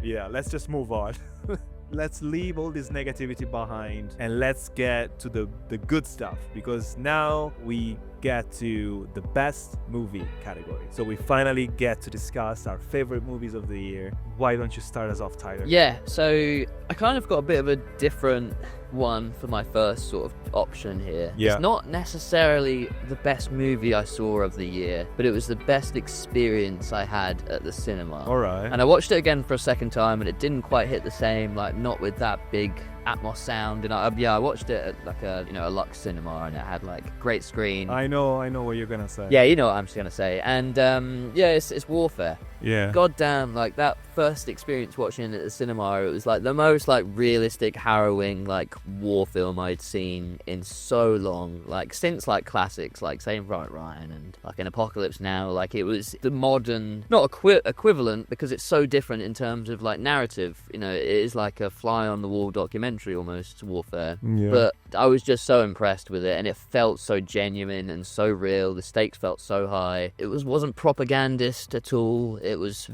Yeah, let's just move on. Let's leave all this negativity behind and let's get to the good stuff, because now we get to the best movie category. So we finally get to discuss our favorite movies of the year. Why don't you start us off, Tyler? Yeah, so I kind of got a bit of a different one for my first sort of option here. Yeah. It's not necessarily the best movie I saw of the year, but it was the best experience I had at the cinema. All right. And I watched it again for a second time, and it didn't quite hit the same, like not with that big Atmos sound. And I watched it at like a Lux cinema, and it had like great screen. I know what you're gonna say. Yeah, you know what I'm just gonna say. And yeah, it's warfare. Yeah. God damn, like that first experience watching it at the cinema, it was like the most like realistic, harrowing like war film I'd seen in so long, like since like classics like Saving Private Ryan and like an Apocalypse Now. Like it was the modern, not equivalent, because it's so different in terms of like narrative. You know, it is like a fly on the wall documentary almost, warfare. Yeah. But I was just so impressed with it, and it felt so genuine and so real. The stakes felt so high. It wasn't propagandist at all. It was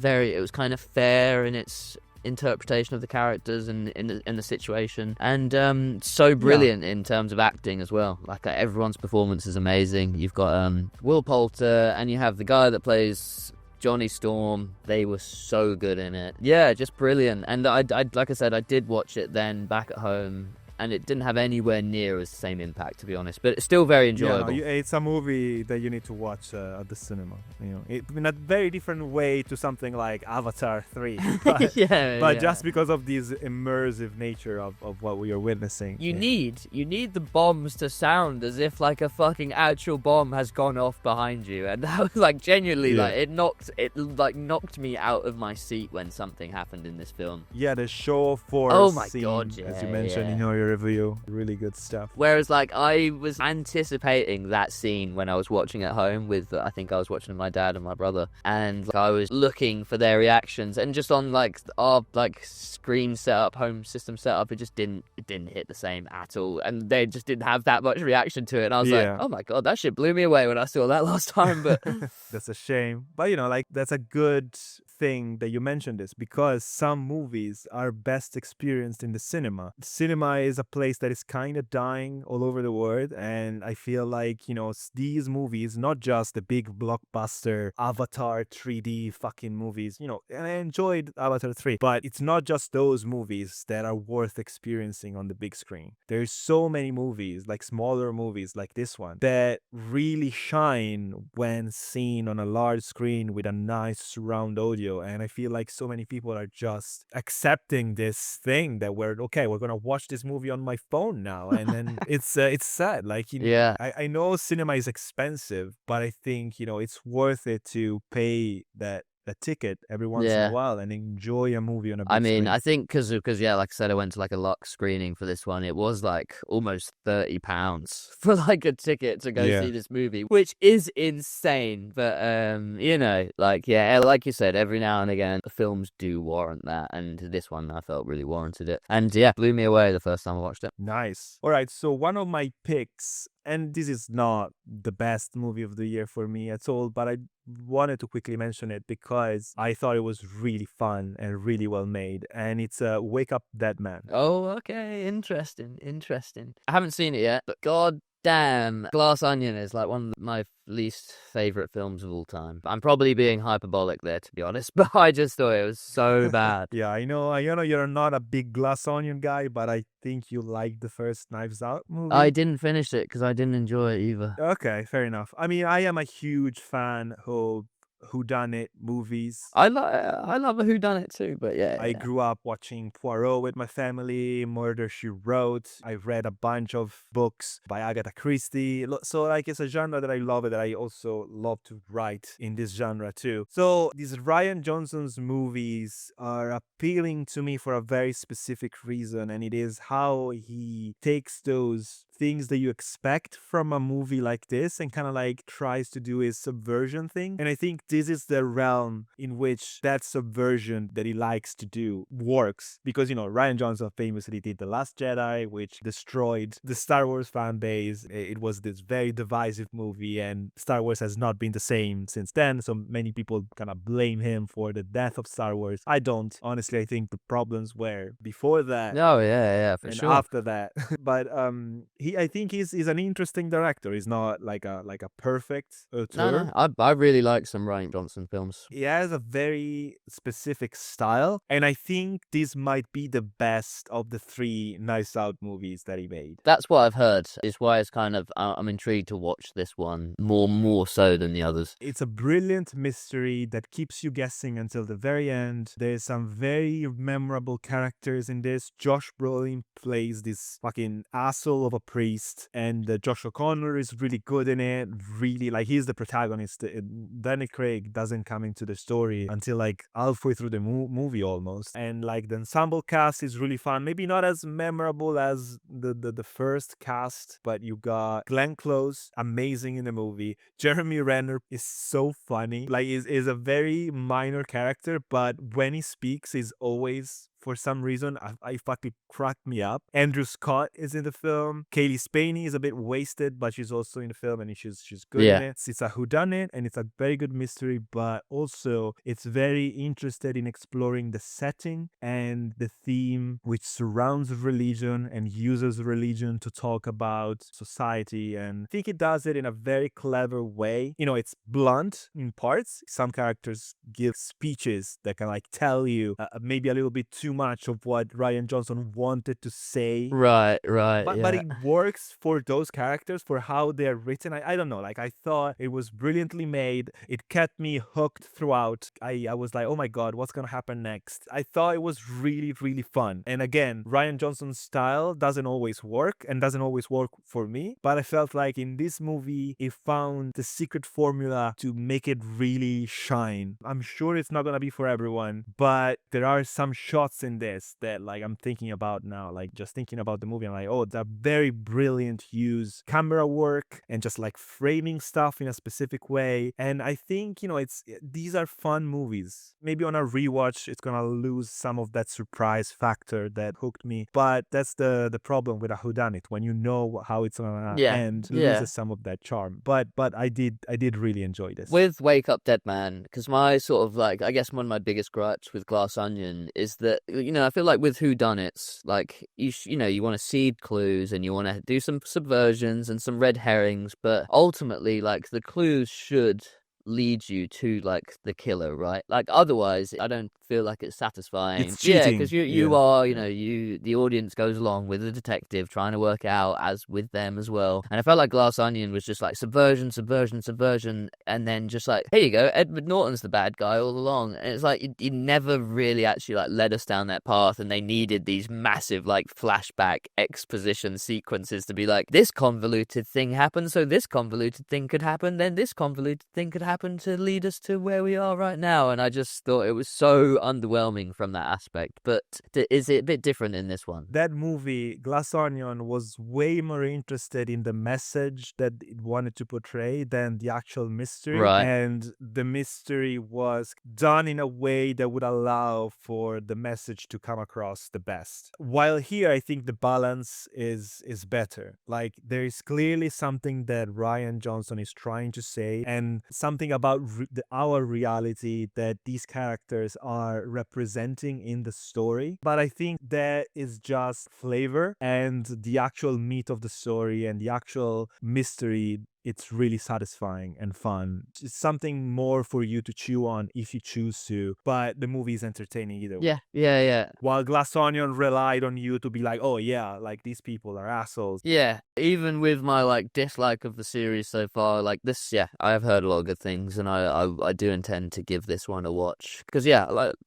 kind of fair in its interpretation of the characters and in the situation, and so brilliant in terms of acting as well. Like everyone's performance is amazing. You've got Will Poulter, and you have the guy that plays Johnny Storm. They were so good in it. Yeah, just brilliant. And I like I said, I did watch it then back at home, and it didn't have anywhere near as the same impact, to be honest, but it's still very enjoyable. Yeah, it's a movie that you need to watch at the cinema. You know, in a very different way to something like Avatar 3. But, but just because of this immersive nature of what we are witnessing. You need the bombs to sound as if like a fucking actual bomb has gone off behind you, and that was like genuinely like it knocked me out of my seat when something happened in this film. Yeah, the show force scene, as you mentioned in your review, really good stuff. Whereas like I was anticipating that scene when I was watching at home with, I think I was watching with my dad and my brother, and like, I was looking for their reactions, and just on like our like screen setup, home system setup, it didn't hit the same at all, and they just didn't have that much reaction to it, and I was like, oh my god, that shit blew me away when I saw that last time. But that's a shame. But you know, like that's a good thing that you mentioned this, because some movies are best experienced in the cinema. Cinema is a place that is kind of dying all over the world, and I feel like, you know, these movies, not just the big blockbuster Avatar 3D fucking movies, you know, and I enjoyed Avatar 3, but it's not just those movies that are worth experiencing on the big screen. There's so many movies, like smaller movies like this one, that really shine when seen on a large screen with a nice surround audio. And I feel like so many people are just accepting this thing that we're gonna watch this movie on my phone now, and then it's sad. Like, you know, I know cinema is expensive, but I think, you know, it's worth it to pay that ticket every once in a while and enjoy a movie on a big screen. I think because like I said, I went to like a Lux screening for this one. It was like almost £30 for like a ticket to go see this movie, which is insane. But you know, like like you said, every now and again the films do warrant that, and this one I felt really warranted it, and blew me away the first time I watched it. Nice. All right, so one of my picks, and this is not the best movie of the year for me at all, but I wanted to quickly mention it because I thought it was really fun and really well made, and it's Wake Up Dead Man. Oh, okay, interesting. I haven't seen it yet, but god damn, Glass Onion is like one of my least favorite films of all time. I'm probably being hyperbolic there, to be honest, but I just thought it was so bad. Yeah, I know you're not a big Glass Onion guy, but I think you liked the first Knives Out movie. I didn't finish it because I didn't enjoy it either. Okay, fair enough. I mean, I am a huge fan of whodunit movies. I love a whodunit too, but I grew up watching Poirot with my family, Murder, She Wrote. I read a bunch of books by Agatha Christie. So like it's a genre that I love, that I also love to write in this genre too. So these Rian Johnson's movies are appealing to me for a very specific reason, and it is how he takes those things that you expect from a movie like this and kind of like tries to do his subversion thing. And I think this is the realm in which that subversion that he likes to do works. Because, Rian Johnson famously did The Last Jedi, which destroyed the Star Wars fan base. It was this very divisive movie, and Star Wars has not been the same since then. So many people kind of blame him for the death of Star Wars. I don't. Honestly, I think the problems were before that. Oh yeah, for And sure. after that, but I think he's an interesting director. He's not like a perfect auteur. No, I really like some Rian Johnson films. He has a very specific style, and I think this might be the best of the 3 Knives Out movies that he made. That's what I've heard. Is why it's kind of I'm intrigued to watch this one more so than the others. It's a brilliant mystery that keeps you guessing until the very end. There's some very memorable characters in this. Josh Brolin plays this fucking asshole of a priest, and Josh O'Connor is really good in it. Really, like, he's the protagonist. Danny Craig doesn't come into the story until like halfway through the movie almost. And like the ensemble cast is really fun. Maybe not as memorable as the first cast, but you got Glenn Close, amazing in the movie. Jeremy Renner is so funny. Like, is a very minor character, but when he speaks, he's always, for some reason, I fucking cracked me up. Andrew Scott is in the film. Kaylee Spaney is a bit wasted, but she's also in the film, and she's good in it. It's a whodunit, and it's a very good mystery, but also it's very interested in exploring the setting and the theme which surrounds religion and uses religion to talk about society. And I think it does it in a very clever way. It's blunt in parts. Some characters give speeches that can like tell you maybe a little bit too much of what Rian Johnson wanted to say. Right. But it works for those characters, for how they're written. I don't know. Like, I thought it was brilliantly made. It kept me hooked throughout. I was like, oh my God, what's going to happen next? I thought it was really, really fun. And again, Rian Johnson's style doesn't always work and doesn't always work for me. But I felt like in this movie, it found the secret formula to make it really shine. I'm sure it's not going to be for everyone, but there are some shots in this that like I'm thinking about now, like just thinking about the movie. I'm like, oh, that very brilliant use, camera work, and just like framing stuff in a specific way. And I think, these are fun movies. Maybe on a rewatch, it's gonna lose some of that surprise factor that hooked me. But that's the problem with a whodunit. When you know how it's gonna end, loses some of that charm. But I did really enjoy this. With Wake Up Dead Man, because my sort of like, I guess one of my biggest gripes with Glass Onion is that, I feel like with whodunits, like you want to seed clues and you want to do some subversions and some red herrings, but ultimately, like, the clues should lead you to like the killer, right? Like, otherwise I don't feel like it's satisfying. It's cheating. Yeah, because you are, the audience goes along with the detective trying to work out as with them as well. And I felt like Glass Onion was just like subversion, and then just like, here you go, Edward Norton's the bad guy all along. And it's like you never really actually like led us down that path, and they needed these massive like flashback exposition sequences to be like, this convoluted thing happened, so this convoluted thing could happen, then this convoluted thing could happen to lead us to where we are right now. And I just thought it was so underwhelming from that aspect. But is it a bit different in this one? That movie, Glass Onion, was way more interested in the message that it wanted to portray than the actual mystery. Right. And the mystery was done in a way that would allow for the message to come across the best. While here, I think the balance is better. Like, there is clearly something that Rian Johnson is trying to say, and something about our reality that these characters are representing in the story. But I think that is just flavor, and the actual meat of the story and the actual mystery, it's really satisfying and fun. It's something more for you to chew on if you choose to, but the movie is entertaining either way. Yeah. While Glass Onion relied on you to be like, oh yeah, like, these people are assholes. Yeah, even with my like dislike of the series so far, like this, I've heard a lot of good things, and I do intend to give this one a watch. Because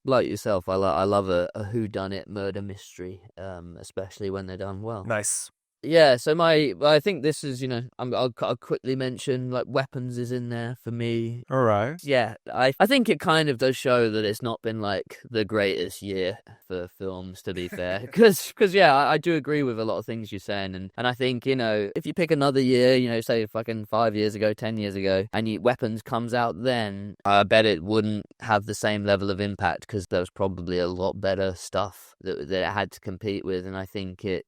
like yourself, I love a whodunit murder mystery, especially when they're done well. Nice. Yeah, so I think this is, I'll quickly mention like weapons is in there for me. All right. Yeah, I think it kind of does show that it's not been like the greatest year for films, to be fair. Because yeah, I do agree with a lot of things you're saying, and I think if you pick another year, say fucking 5 years ago, 10 years ago, and Weapons comes out then, I bet it wouldn't have the same level of impact because there was probably a lot better stuff that it had to compete with, and I think it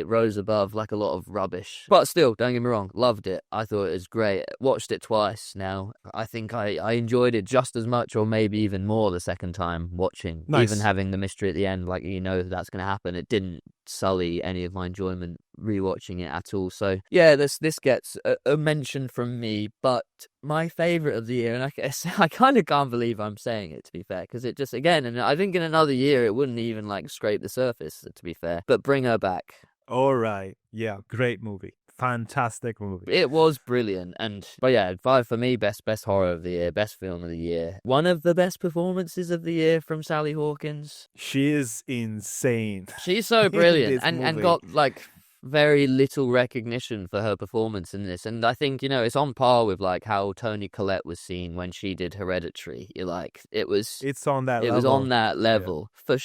rose above like a lot of rubbish. But still, don't get me wrong, loved it. I thought it was great. Watched it twice now. I think I enjoyed it just as much or maybe even more the second time watching. Nice. Even having the mystery at the end, like that's going to happen. It didn't sully any of my enjoyment rewatching it at all. So yeah, this gets a mention from me. But my favorite of the year, and I kind of can't believe I'm saying it, to be fair, because it just, again, and I think in another year it wouldn't even like scrape the surface, to be fair. But Bring Her Back. All right. Yeah, great movie. Fantastic movie. It was brilliant, but yeah, 5 for me, best horror of the year, best film of the year. One of the best performances of the year from Sally Hawkins. She is insane. She's so brilliant, and and got like very little recognition for her performance in this, and I think it's on par with like how Toni Collette was seen when she did Hereditary. It's on that level. Was on that level, yeah. For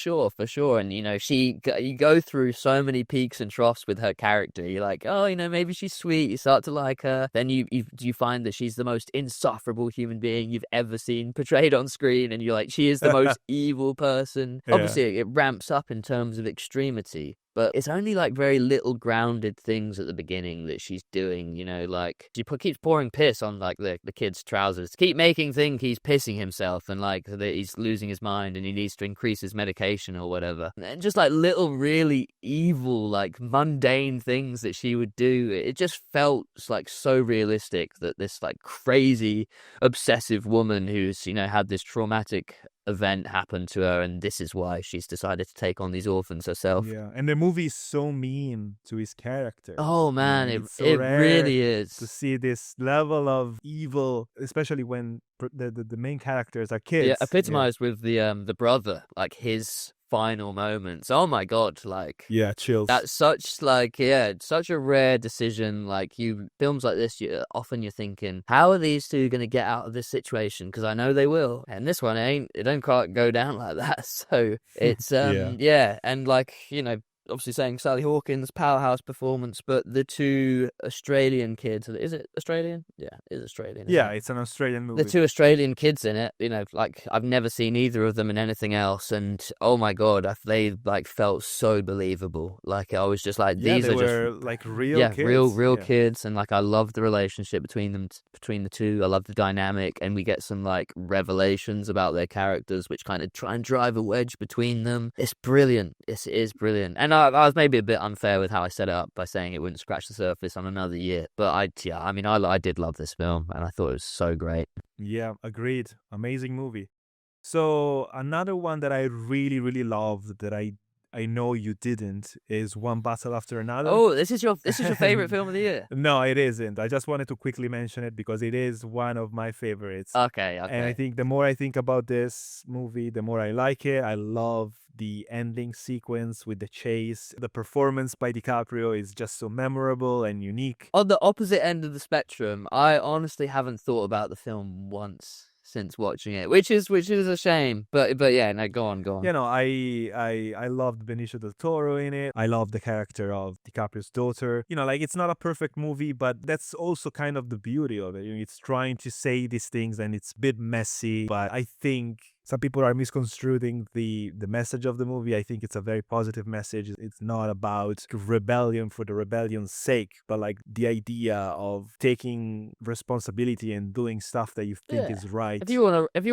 sure. And you go through so many peaks and troughs with her character. You're like, oh, maybe she's sweet, you start to like her, then you find that she's the most insufferable human being you've ever seen portrayed on screen, and you're like, she is the most evil person. Yeah. Obviously it ramps up in terms of extremity, but it's only like very little grounded things at the beginning that she's doing, like she keeps pouring piss on like the kid's trousers, keep making think he's pissing himself and like that he's losing his mind and he needs to increase his medication or whatever. And just like little really evil, like mundane things that she would do. It just felt like so realistic that this like crazy obsessive woman who's, had this traumatic event happened to her, and this is why she's decided to take on these orphans herself. Yeah, and the movie is so mean to his character. Oh man, it really is. To see this level of evil, especially when the main characters are kids. Yeah, epitomized with the brother, like his final moments. Oh my god, like yeah, chills. That's such a rare decision. Like films like this, you're thinking, how are these two going to get out of this situation? Because I know they will, and this one it don't quite go down like that. So it's yeah, and like obviously saying Sally Hawkins, powerhouse performance, but the two Australian kids, is it Australian? Yeah, it is Australian. Yeah, it's an Australian movie. The two Australian kids in it, like I've never seen either of them in anything else, and oh my god, they like felt so believable. Like I was just like, these were just like real kids. real kids, and like I love the relationship between the two. I love the dynamic, and we get some like revelations about their characters, which kind of try and drive a wedge between them. It's brilliant. It is brilliant, and I was maybe a bit unfair with how I set it up by saying it wouldn't scratch the surface on another year, but I did love this film, and I thought it was so great. Yeah, agreed. Amazing movie. So another one that I really, really loved that I know you didn't is One Battle After Another. Oh, this is your favorite film of the year? No, it isn't. I just wanted to quickly mention it because it is one of my favorites. Okay. And I think the more I think about this movie, the more I like it. I love the ending sequence with the chase. The performance by DiCaprio is just so memorable and unique. On the opposite end of the spectrum, I honestly haven't thought about the film once since watching it, which is a shame. But yeah, no, go on. I loved Benicio del Toro in it. I love the character of DiCaprio's daughter. Like it's not a perfect movie, but that's also kind of the beauty of it. It's trying to say these things and it's a bit messy, but I think some people are misconstruing the message of the movie. I think it's a very positive message. It's not about rebellion for the rebellion's sake, but like the idea of taking responsibility and doing stuff that you think is right. If you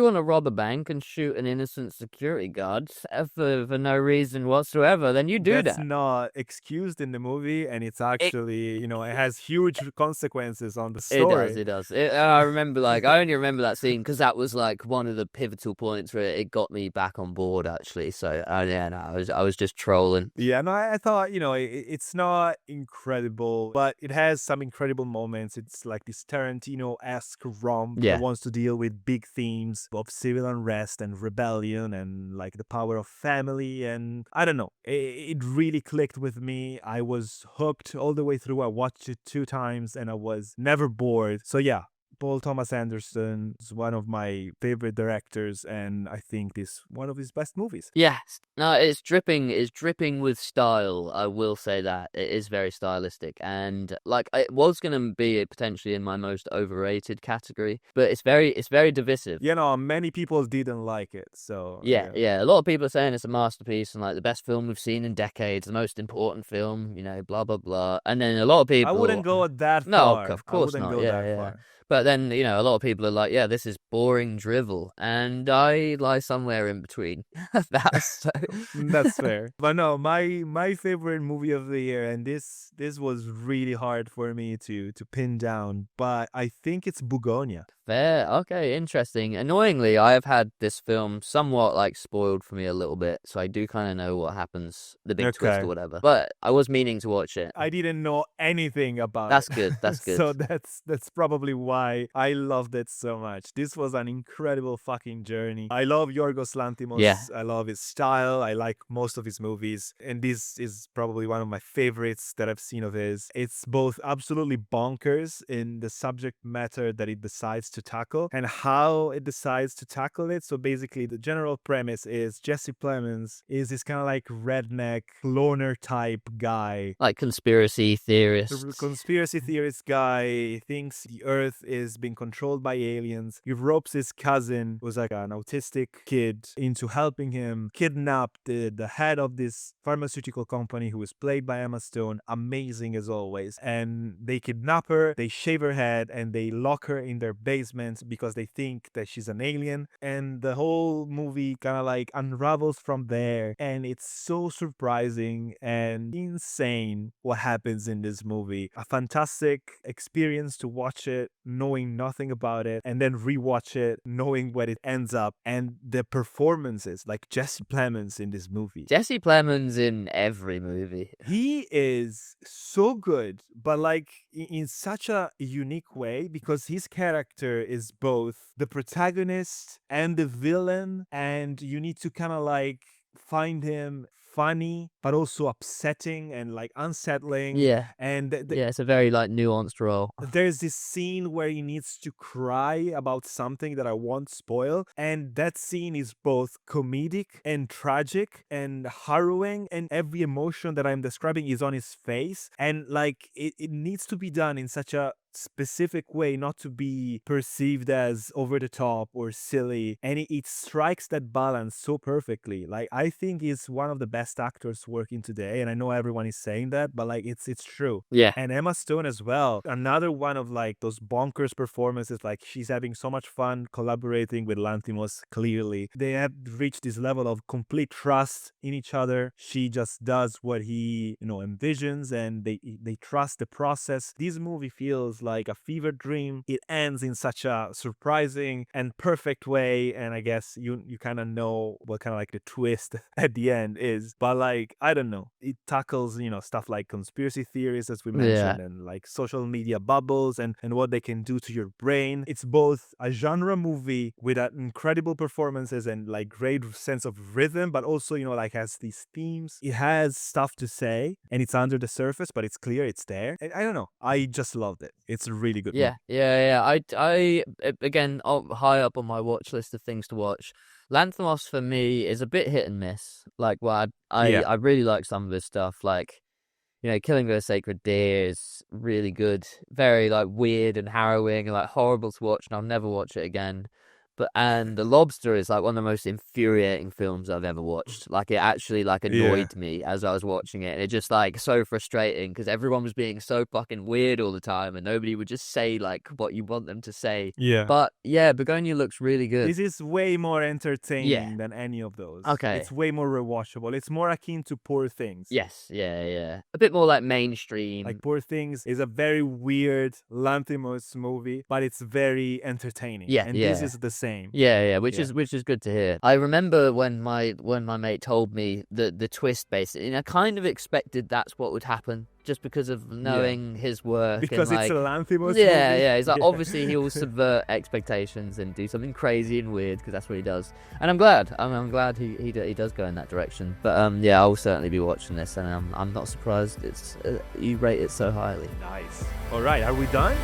want to rob a bank and shoot an innocent security guard for no reason whatsoever, then you do that. That's not excused in the movie, and it's actually it has huge consequences on the story. It does. I remember I only remember that scene because that was like one of the pivotal points moments where it got me back on board actually. So yeah, no, I was just trolling. Yeah, no, I thought, it's not incredible, but it has some incredible moments. It's like this Tarantino-esque romp that Yeah. wants to deal with big themes of civil unrest and rebellion and like the power of family. And I don't know, it really clicked with me. I was hooked all the way through. I watched it 2 times and I was never bored. So yeah, Paul Thomas Anderson is one of my favorite directors, and I think this one of his best movies. Yes. No, it's dripping with style. I will say that. It is very stylistic. And like it was gonna be potentially in my most overrated category, but it's very divisive. Many people didn't like it, so Yeah. A lot of people are saying it's a masterpiece and like the best film we've seen in decades, the most important film, blah blah blah. And then a lot of people I wouldn't go that No, far. of course I wouldn't not. go Yeah, that yeah. far. But then, a lot of people are like, yeah, this is boring drivel. And I lie somewhere in between. That's That's fair. But no, my favorite movie of the year, and this was really hard for me to pin down, but I think it's Bugonia. fair. Okay, interesting. Annoyingly, I have had this film somewhat like spoiled for me a little bit, so I do kind of know what happens, the big twist Okay. or whatever. But I was meaning to watch it. I didn't know anything about That's it. good. That's good. So that's probably why I loved it so much. This was an incredible fucking journey. I love Yorgos Lanthimos. Yeah. I love his style. I like most of his movies, and this is probably one of my favorites that I've seen of his. It's both absolutely bonkers in the subject matter that it decides to tackle and how it decides to tackle it. So basically, the general premise is Jesse Plemons is this kind of like redneck loner type guy. Like conspiracy theorist. The conspiracy theorist guy thinks the earth is being controlled by aliens. He ropes his cousin, who's like an autistic kid, into helping him kidnap the head of this pharmaceutical company, who is played by Emma Stone, amazing as always. And they kidnap her, they shave her head, and they lock her in their basement because they think that she's an alien. And the whole movie kind of like unravels from there. And it's so surprising and insane what happens in this movie. A fantastic experience to watch it knowing nothing about it, and then rewatch it knowing where it ends up. And the performances, like Jesse Plemons in this movie. Jesse Plemons in every movie. He is so good, but like in such a unique way, because his character is both the protagonist and the villain, and you need to kind of like find him funny but also upsetting and like unsettling. Yeah. And Yeah, it's a very like nuanced role. there's this scene where he needs to cry about something that I won't spoil, and that scene is both comedic and tragic and harrowing, and every emotion that I'm describing is on his face. And like it needs to be done in such a specific way not to be perceived as over the top or silly, and it strikes that balance so perfectly. Like I think he's one of the best actors working today, and I know everyone is saying that, but like it's true. Yeah. And Emma Stone as well, another one of like those bonkers performances. Like she's having so much fun collaborating with Lanthimos. Clearly they have reached this level of complete trust in each other. She just does what he envisions, and they trust the process. This movie feels like a fever dream. It ends in such a surprising and perfect way, and I guess you kind of know what kind of like the twist at the end is. But like I don't know, it tackles stuff like conspiracy theories, as we mentioned, and like social media bubbles and what they can do to your brain. It's both a genre movie with incredible performances and like great sense of rhythm, but also like has these themes. It has stuff to say, and it's under the surface, but it's clear it's there. And I don't know, I just loved it. It's a really good movie. Yeah. I again, high up on my watch list of things to watch. Lanthimos for me is a bit hit and miss. Like, well, I really like some of his stuff. Like, Killing of a Sacred Deer is really good. Very like weird and harrowing and like horrible to watch, and I'll never watch it again. And The Lobster is like one of the most infuriating films I've ever watched. Like it actually like annoyed me as I was watching it, and it just like so frustrating because everyone was being so fucking weird all the time, and nobody would just say like what you want them to say. Yeah. But yeah, Bugonia looks really good. This is way more entertaining than any of those. Okay. It's way more rewatchable. It's more akin to Poor Things. Yes, yeah. A bit more like mainstream. Like Poor Things is a very weird Lanthimos movie, but it's very entertaining. Yeah, and this is the same same. Yeah, which is good to hear. I remember when my mate told me the twist, basically, and I kind of expected that's what would happen, just because of knowing his work. Because and it's a Lanthimos movie. Yeah. He's like, obviously he will subvert expectations and do something crazy and weird, because that's what he does. And I'm glad. I'm glad he does go in that direction. But I will certainly be watching this, and I'm not surprised you rate it so highly. Nice. All right, are we done?